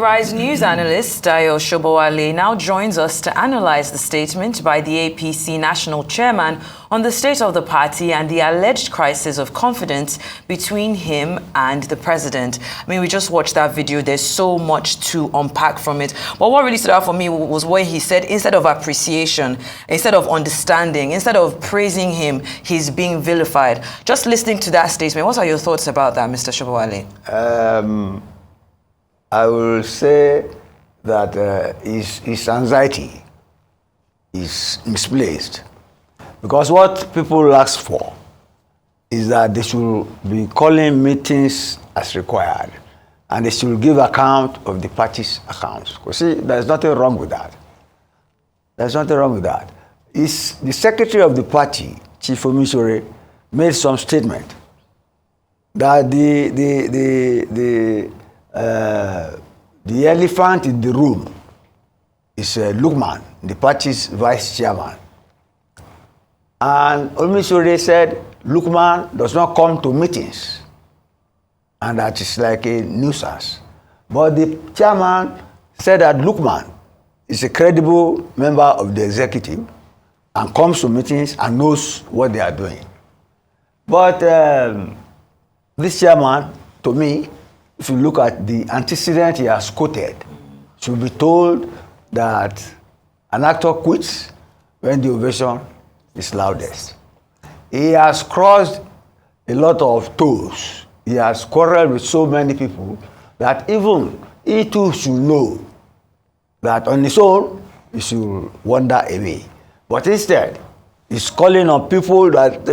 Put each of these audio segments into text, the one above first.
Rise News analyst Dayo Sobowale now joins us to analyze the statement by the APC national chairman on the state of the party and the alleged crisis of confidence between him and the president. I mean, we just watched that video. There's so much to unpack from it. But what really stood out for me was what he said. Instead of appreciation, instead of understanding, instead of praising him, he's being vilified. Just listening to that statement, what are your thoughts about that, Mr. Sobowale? I will say that his anxiety is misplaced, because what people ask for is that they should be calling meetings as required, and they should give account of the party's accounts. Because see, there's nothing wrong with that. There's nothing wrong with that. It's the secretary of the party, Chief Omisore, made some statement that the elephant in the room is Lukman, the party's vice chairman. And Omisore said Lukman does not come to meetings, and that is like a nuisance. But the chairman said that Lukman is a credible member of the executive and comes to meetings and knows what they are doing. But this chairman, to me, if you look at the antecedent he has quoted, should be told that an actor quits when the ovation is loudest. He has crossed a lot of toes. He has quarreled with so many people that even he too should know that on his own he should wander away. But instead, he's calling on people that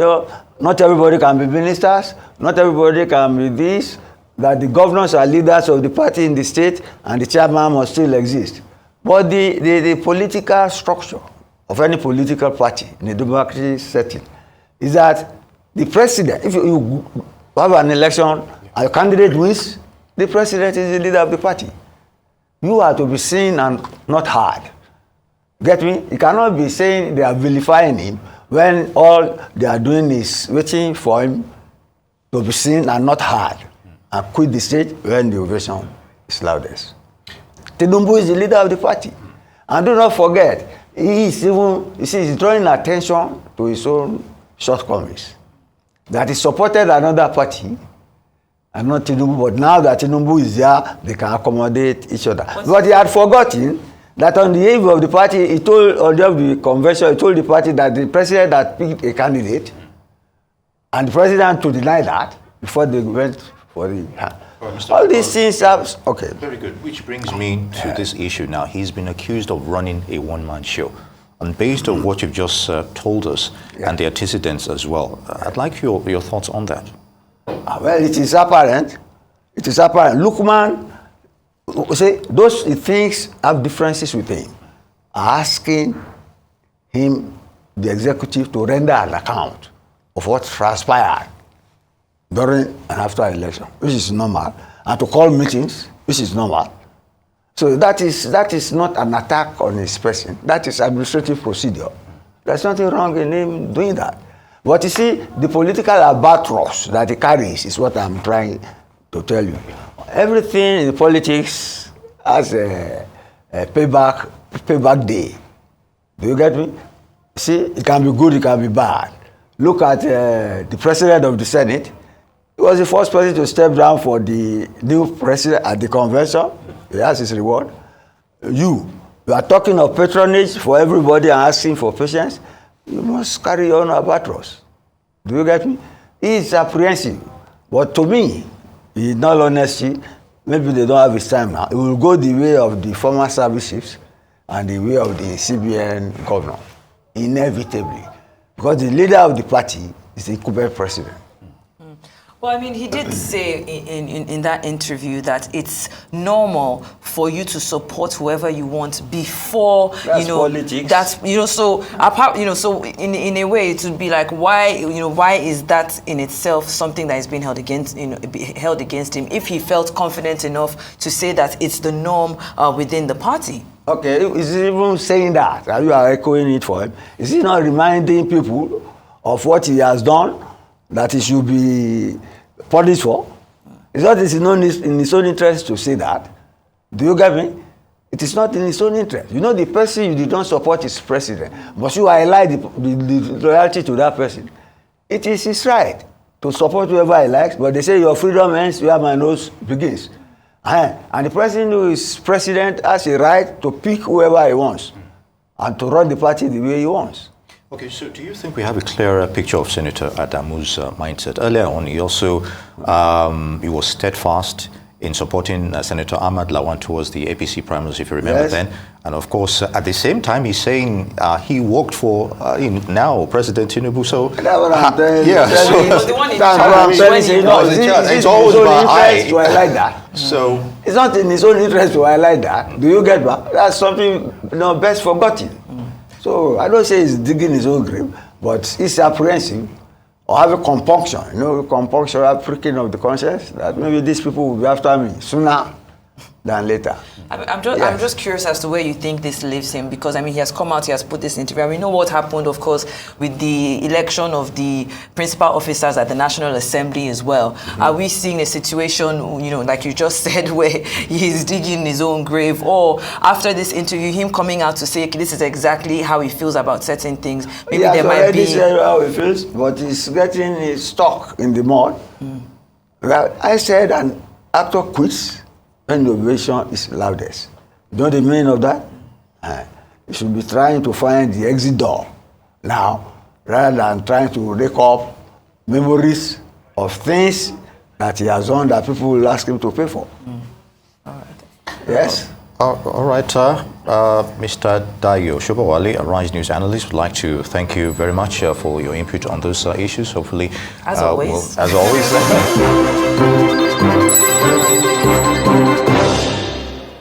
not everybody can be ministers, not everybody can be this, that the governors are leaders of the party in the state and the chairman must still exist. But the political structure of any political party in a democratic setting is that the president, if you have an election and your candidate wins, the president is the leader of the party. You are to be seen and not heard. Get me? You cannot be saying they are vilifying him when all they are doing is waiting for him to be seen and not heard, and quit the stage when the ovation is loudest. Tinubu is the leader of the party. And do not forget, he is even, you see, he's drawing attention to his own shortcomings. That he supported another party, and not Tinubu, but now that Tinubu is there, they can accommodate each other. But he had forgotten that on the eve of the party, he told, on the day of the convention, he told the party that the president had picked a candidate, and the president to deny that before they went for the all these things are okay. Very good. Which brings me to this issue now. He's been accused of running a one-man show. And based on what you've just told us and the antecedents as well, I'd like your thoughts on that. Well, it is apparent. It is apparent. Lukman, say, those things have differences with him. Asking him, the executive, to render an account of what transpired during and after election, which is normal, and to call meetings, which is normal. So that is not an attack on his person. That is administrative procedure. There's nothing wrong in him doing that. But you see, the political albatross that he carries is what I'm trying to tell you. Everything in politics has a payback day. Do you get me? See, it can be good, it can be bad. Look at the president of the Senate. He was the first person to step down for the new president at the convention. He has his reward. You are talking of patronage for everybody and asking for patience. You must carry on albatross. Do you get me? He is apprehensive. But to me, in all honesty, maybe they don't have his time now. It will go the way of the former services and the way of the CBN governor, inevitably. Because the leader of the party is the incumbent president. Well, I mean, he did say in that interview that it's normal for you to support whoever you want before, that's politics. That's, so apart, so in a way it would be like, why is that in itself something that is being held against, held against him if he felt confident enough to say that it's the norm within the party? Okay, is he even saying that? You are echoing it for him. Is he not reminding people of what he has done that he should be punished for? It's not in his own interest to say that. Do you get me? It is not in his own interest. You know, the person you did not support is president, but you highlight the loyalty to that person. It is his right to support whoever he likes, but they say your freedom ends where my nose begins. And the person who is president has a right to pick whoever he wants and to run the party the way he wants. Okay, so do you think we have a clearer picture of Senator Adamu's mindset? Earlier on, he also he was steadfast in supporting Senator Ahmad Lawan towards the APC primaries, if you remember. Yes. Then. And of course, at the same time, he's saying he worked for now President Tinubu. So, that's what I'm telling yeah. It's always about interest to highlight that. So it's not in his own interest to highlight that. Do you get that? That's something best forgotten. So I don't say he's digging his own grave, but he's apprehensive or have a compunction, compunction, a pricking of the conscience that maybe these people will be after me sooner than later. I'm just curious as to where you think this leaves him, because he has come out, he has put this interview. We know what happened, of course, with the election of the principal officers at the National Assembly as well. Mm-hmm. Are we seeing a situation, like you just said, where he's digging his own grave, or after this interview, him coming out to say, okay, this is exactly how he feels about certain things? Maybe there might be. Said how he feels, but he's getting stuck in the mud. Mm. Well, I said an actor quits when innovation is loudest. You know the meaning of that? You should be trying to find the exit door now, rather than trying to rake up memories of things that he has done that people will ask him to pay for. All right. Yes? All right, Mr. Dayo Sobowale, a Rise News analyst, would like to thank you very much for your input on those issues. Hopefully, as always. As always.